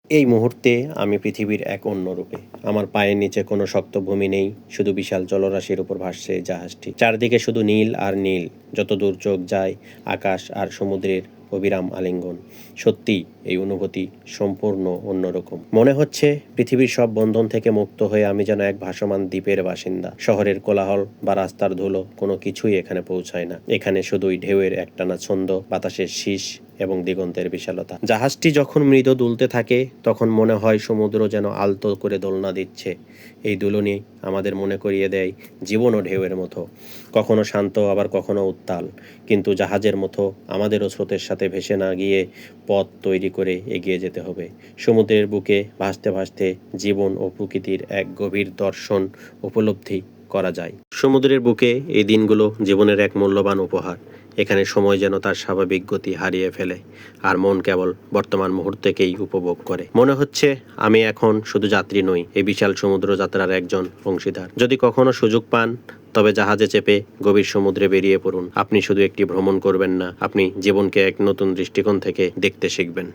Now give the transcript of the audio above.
এই মুহূর্তে আমি পৃথিবীর এক অন্য রূপে। আমার পায়ের নিচে কোনো শক্ত ভূমি নেই, শুধু বিশাল জলরাশির উপর ভাসছে জাহাজটি। চারদিকে শুধু নীল আর নীল, যত দূর চোখ যায় আকাশ আর সমুদ্রের অবিরাম আলিঙ্গন। সত্যি এই অনুভূতি সম্পূর্ণ অন্যরকম। মনে হচ্ছে পৃথিবীর সব বন্ধন থেকে মুক্ত হয়ে আমি যেন এক ভাসমান দ্বীপের বাসিন্দা। শহরের কোলাহল বা রাস্তার ধুলো কোনো কিছুই এখানে পৌঁছায় না। এখানে শুধুই ঢেউয়ের একটানা ছন্দ, বাতাসের শীষ এবং দিগন্তের বিশালতা। জাহাজটি যখন মৃদু দুলতে থাকে তখন মনে হয় সমুদ্র যেন আলতো করে দোলনা দিচ্ছে। এই দুলুনি আমাদের মনে করিয়ে দেয় জীবনও ঢেউয়ের মতো, কখনো শান্ত আবার কখনো উত্তাল, কিন্তু জাহাজের মতো আমাদেরও স্রোতের সাথে ভেসে না গিয়ে পথ তৈরি করে এগিয়ে যেতে হবে। সমুদ্রের বুকে ভাসতে ভাসতে জীবন ও প্রকৃতির এক গভীর দর্শন উপলব্ধি করা যায়। সমুদ্রের বুকে এই দিনগুলো জীবনের এক মূল্যবান উপহার। এখানে সময় যেন তার স্বাভাবিক গতি হারিয়ে ফেলে, আর মন কেবল বর্তমান মুহূর্তেকেই উপভোগ করে। মনে হচ্ছে আমি এখন শুধু যাত্রী নই, এই বিশাল সমুদ্র যাত্রার একজন অংশীদার। যদি কখনো সুযোগ পান তবে জাহাজে চেপে গভীর সমুদ্রে বেরিয়ে পড়ুন। আপনি শুধু একটি ভ্রমণ করবেন না, আপনি জীবনকে এক নতুন দৃষ্টিকোণ থেকে দেখতে শিখবেন।